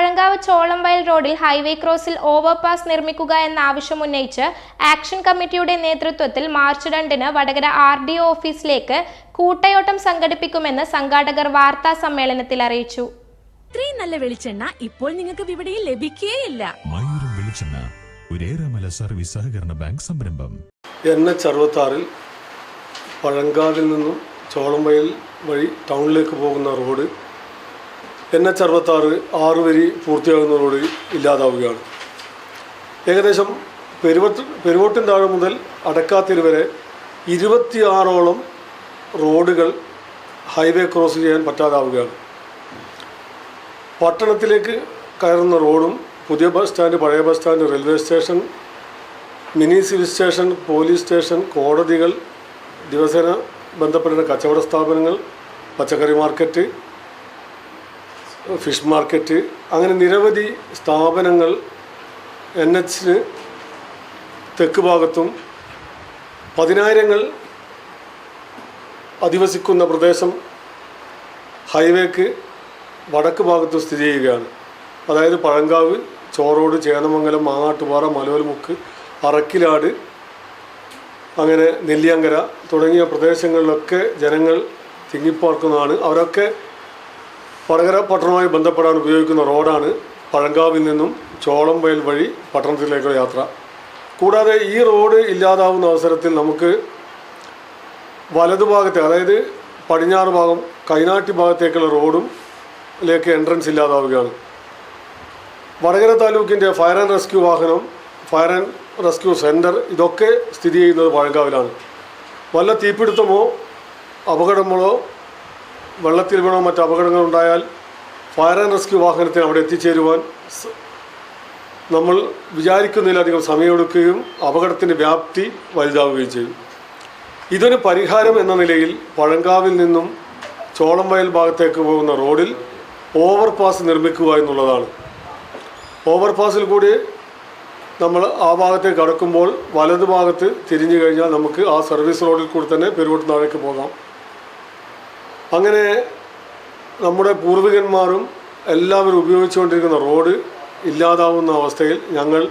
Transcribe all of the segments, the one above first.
പഴങ്കാവ് ചോളംവയൽ റോഡിൽ highway ക്രോസിൽ overpass നിർമ്മിക്കുക എന്ന ആവശ്യമുന്നയിച്ച് ആക്ഷൻ കമ്മിറ്റിയുടെ നേതൃത്വത്തിൽ മാർച്ച് 2-ന് വടകര RDO ഓഫീസിലേക്ക് കൂട്ടയോട്ടം സംഘടിപ്പിക്കുമെന്ന് സംഘാടകർ വാർത്താ സമ്മേളനത്തിൽ അറിയിച്ചു. ഇത്രയും നല്ല വെളിച്ചെണ്ണ ഇപ്പോൾ നിങ്ങൾക്ക് വിപണിയിൽ ലഭിക്കുകയില്ല. മയൂരം വെളിച്ചെണ്ണ ഒരു ഏറെമല സർവീസ് സഹകരണ ബാങ്ക് സംരംഭം. NH66 പഴങ്കാവിൽ നിന്നും ചോളംവയൽ വഴി ടൗണിലേക്ക് പോകുന്ന റോഡ് NH66 6 വരി പൂർത്തിയാകുന്ന റോഡ് ഇല്ലാതാവുകയാണ്. ഏകദേശം പെരുവോട്ടിൻ താഴെ മുതൽ അടക്കാത്തിരി വരെ 26ഓളം റോഡുകൾ ഹൈവേ ക്രോസ് ചെയ്യാൻ പറ്റാതാവുകയാണ്. പട്ടണത്തിലേക്ക് കയറുന്ന റോഡും പുതിയ ബസ് സ്റ്റാൻഡ്, പഴയ bus stand, railway station, mini civil station, police station, കോടതികൾ, ദിവസേന ബന്ധപ്പെടുന്ന കച്ചവട സ്ഥാപനങ്ങൾ, പച്ചക്കറി മാർക്കറ്റ്, ഫിഷ് മാർക്കറ്റ്, അങ്ങനെ നിരവധി സ്ഥാപനങ്ങൾ NHന് തെക്ക് ഭാഗത്തും പതിനായിരങ്ങൾ അധിവസിക്കുന്ന പ്രദേശം ഹൈവേക്ക് വടക്ക് ഭാഗത്ത് സ്ഥിതി ചെയ്യുകയാണ്. അതായത് പഴങ്കാവ്, ചോറോട്, ചേന്നമംഗലം, മാങ്ങാട്ടുപാറ, മലവൽമുക്ക്, അറക്കിലാട്, അങ്ങനെ നെല്ലിയങ്കര തുടങ്ങിയ പ്രദേശങ്ങളിലൊക്കെ ജനങ്ങൾ തിങ്ങിപ്പാർക്കുന്നതാണ്. അവരൊക്കെ വടകര പട്ടണവുമായി ബന്ധപ്പെടാൻ ഉപയോഗിക്കുന്ന റോഡാണ് പഴങ്കാവിൽ നിന്നും ചോളംവയൽ വഴി പട്ടണത്തിലേക്കുള്ള യാത്ര. കൂടാതെ ഈ റോഡ് ഇല്ലാതാവുന്ന അവസരത്തിൽ നമുക്ക് വലതുഭാഗത്തെ, അതായത് പടിഞ്ഞാറ് ഭാഗം കൈനാട്ടി ഭാഗത്തേക്കുള്ള റോഡും ലേക്ക് എൻട്രൻസ് ഇല്ലാതാവുകയാണ്. വടകര താലൂക്കിൻ്റെ ഫയർ ആൻഡ് റെസ്ക്യൂ വാഹനം, ഫയർ ആൻഡ് റെസ്ക്യൂ സെൻറ്റർ ഇതൊക്കെ സ്ഥിതി ചെയ്യുന്നത് പഴങ്കാവിലാണ്. വല്ല തീപിടുത്തമോ അപകടങ്ങളോ വെള്ളത്തിൽ വീണോ മറ്റ് അപകടങ്ങളുണ്ടായാൽ ഫയർ ആൻഡ് റെസ്ക്യൂ വാഹനത്തിന് അവിടെ എത്തിച്ചേരുവാൻ നമ്മൾ വിചാരിക്കുന്നതിലധികം സമയമെടുക്കുകയും അപകടത്തിൻ്റെ വ്യാപ്തി വലുതാവുകയും ചെയ്യും. ഇതിന് പരിഹാരം എന്ന നിലയിൽ പഴങ്കാവിൽ നിന്നും ചോളംവയൽ ഭാഗത്തേക്ക് പോകുന്ന റോഡിൽ ഓവർപാസ് നിർമ്മിക്കുക എന്നുള്ളതാണ്. ഓവർപാസിൽ കൂടി നമ്മൾ ആ ഭാഗത്തേക്ക് കടക്കുമ്പോൾ വലതു ഭാഗത്ത് തിരിഞ്ഞു കഴിഞ്ഞാൽ നമുക്ക് ആ സർവീസ് റോഡിൽ കൂടി തന്നെ പെരുവോട്ട് താഴേക്ക് പോകാം. അങ്ങനെ നമ്മുടെ പൂർവികന്മാരും എല്ലാവരും ഉപയോഗിച്ചുകൊണ്ടിരിക്കുന്ന റോഡ് ഇല്ലാതാവുന്ന അവസ്ഥയിൽ ഞങ്ങൾ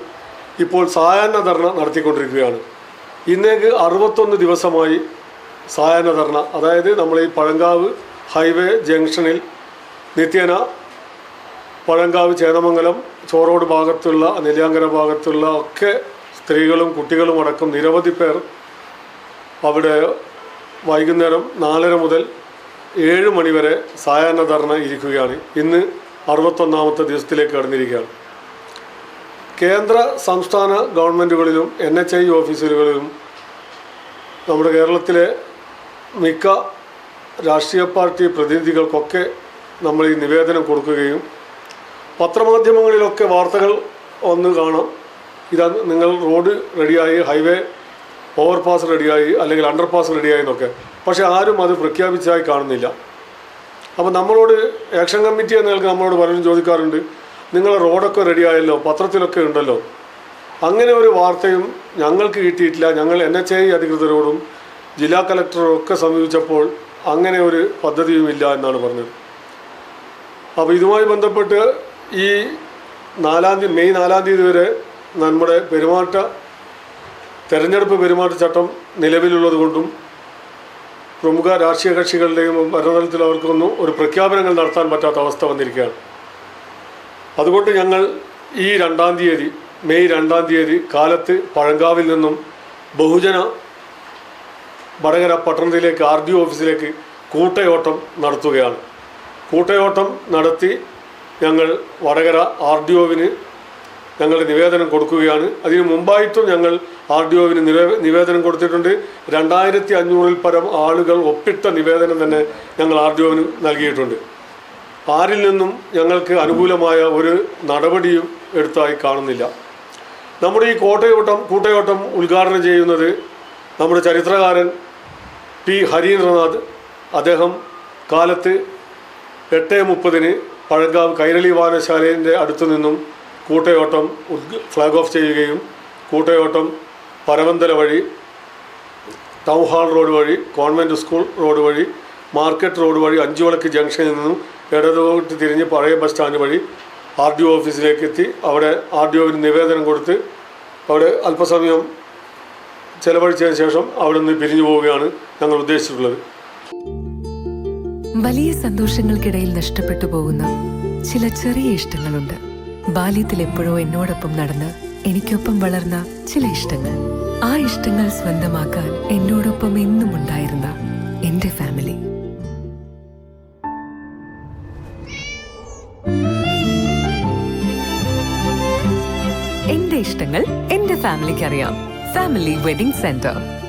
ഇപ്പോൾ സായാഹ്ന ധർണ നടത്തിക്കൊണ്ടിരിക്കുകയാണ്. ഇന്നേക്ക് 61 ദിവസമായി സായാഹ്ന ധർണ. അതായത് നമ്മൾ ഈ പഴങ്കാവ് ഹൈവേ ജംഗ്ഷനിൽ നിത്യേന പഴങ്കാവ്, ചേന്നമംഗലം, ചോറോട് ഭാഗത്തുള്ള, നെല്ലിയാങ്കര ഭാഗത്തുള്ള ഒക്കെ സ്ത്രീകളും കുട്ടികളും അടക്കം നിരവധി പേർ അവിടെ വൈകുന്നേരം 4:30 മുതൽ 7 മണി വരെ സായാഹ്ന ധർണ ഇരിക്കുകയാണ്. ഇന്ന് 61ാമത്തെ ദിവസത്തിലേക്ക് കടന്നിരിക്കുകയാണ്. കേന്ദ്ര സംസ്ഥാന ഗവൺമെൻറ്റുകളിലും NHI ഓഫീസുകളിലും നമ്മുടെ കേരളത്തിലെ മിക്ക രാഷ്ട്രീയ പാർട്ടി പ്രതിനിധികൾക്കൊക്കെ നമ്മൾ ഈ നിവേദനം കൊടുക്കുകയും പത്രമാധ്യമങ്ങളിലൊക്കെ വാർത്തകൾ ഒന്ന് കാണാം. ഇതാ നിങ്ങൾ റോഡ് റെഡിയായി, ഹൈവേ ഓവർപാസ് റെഡിയായി, അല്ലെങ്കിൽ അണ്ടർപാസ് റെഡിയായി എന്നൊക്കെ. പക്ഷേ ആരും അത് പ്രഖ്യാപിച്ചതായി കാണുന്നില്ല. അപ്പോൾ നമ്മളോട് ആക്ഷൻ കമ്മിറ്റി എന്ന നിലക്ക് നമ്മളോട് പലരും ചോദിക്കാറുണ്ട്, നിങ്ങൾ റോഡൊക്കെ റെഡിയായല്ലോ, പത്രത്തിലൊക്കെ ഉണ്ടല്ലോ. അങ്ങനെ ഒരു വാർത്തയും ഞങ്ങൾക്ക് കിട്ടിയിട്ടില്ല. ഞങ്ങൾ NHI അധികൃതരോടും ജില്ലാ കലക്ടറും ഒക്കെ സമീപിച്ചപ്പോൾ അങ്ങനെ ഒരു പദ്ധതിയുമില്ല എന്നാണ് പറഞ്ഞത്. അപ്പോൾ ഇതുമായി ബന്ധപ്പെട്ട് ഈ മെയ് 4-ാം തീയതി വരെ നമ്മുടെ തെരഞ്ഞെടുപ്പ് പെരുമാറ്റച്ചട്ടം നിലവിലുള്ളത് കൊണ്ടും പ്രമുഖ രാഷ്ട്രീയ കക്ഷികളുടെയും ഭരണതലത്തിൽ അവർക്കൊന്നും ഒരു പ്രഖ്യാപനങ്ങൾ നടത്താൻ പറ്റാത്ത അവസ്ഥ വന്നിരിക്കുകയാണ്. അതുകൊണ്ട് ഞങ്ങൾ ഈ മെയ് 2-ാം തീയതി കാലത്ത് പഴങ്കാവിൽ നിന്നും ബഹുജന വടകര പട്ടണത്തിലേക്ക് RDO ഓഫീസിലേക്ക് കൂട്ടയോട്ടം നടത്തുകയാണ്. കൂട്ടയോട്ടം നടത്തി ഞങ്ങൾ വടകര RDOവിന് ഞങ്ങളുടെ നിവേദനം കൊടുക്കുകയാണ്. അതിന് മുമ്പായിട്ടും ഞങ്ങൾ RDOവിന് നിവേദനം കൊടുത്തിട്ടുണ്ട്. 2500-ൽ പരം ആളുകൾ ഒപ്പിട്ട നിവേദനം തന്നെ ഞങ്ങൾ RDOവിന് നൽകിയിട്ടുണ്ട്. ആരിൽ നിന്നും ഞങ്ങൾക്ക് അനുകൂലമായ ഒരു നടപടിയും എടുത്തായി കാണുന്നില്ല. നമ്മുടെ ഈ കൂട്ടയോട്ടം ഉദ്ഘാടനം ചെയ്യുന്നത് നമ്മുടെ ചരിത്രകാരൻ P. ഹരീന്ദ്രനാഥ്. അദ്ദേഹം കാലത്ത് 8:30-ന് പഴങ്കാവ് കൈരളി വായനശാലേൻ്റെ അടുത്തു നിന്നും കൂട്ടയോട്ടം ഫ്ലാഗ് ഓഫ് ചെയ്യുകയും കൂട്ടയോട്ടം പരവന്തല വഴി, ടൗൺ ഹാൾ റോഡ് വഴി, കോൺവെൻറ്റ് സ്കൂൾ റോഡ് വഴി, മാർക്കറ്റ് റോഡ് വഴി, അഞ്ചുവിളക്ക് ജംഗ്ഷനിൽ നിന്നും ഇടതോട്ട് തിരിഞ്ഞ് പഴയ ബസ് സ്റ്റാൻഡ് വഴി RDO ഓഫീസിലേക്ക് എത്തി അവിടെ RDOവിന് നിവേദനം കൊടുത്ത് അവിടെ അല്പസമയം ചെലവഴിച്ചതിന് ശേഷം അവിടെ നിന്ന് പിരിഞ്ഞു പോവുകയാണ് ഞങ്ങൾ ഉദ്ദേശിച്ചിട്ടുള്ളത്. വലിയ സന്തോഷങ്ങൾക്കിടയിൽ നഷ്ടപ്പെട്ടു പോകുന്ന ചില ചെറിയ ഇഷ്ടങ്ങളുണ്ട്. ബാല്യത്തിൽ എപ്പോഴോ എന്നോടൊപ്പം നടന്ന് എനിക്കൊപ്പം വളർന്ന ചില ഇഷ്ടങ്ങൾ. ആ ഇഷ്ടങ്ങൾ സ്വന്തമാക്കാൻ എന്നോടൊപ്പം എന്നും ഉണ്ടായിരുന്ന എന്റെ ഫാമിലി. എന്റെ ഇഷ്ടങ്ങൾ എന്റെ ഫാമിലിക്ക് അറിയാം. Family wedding centre.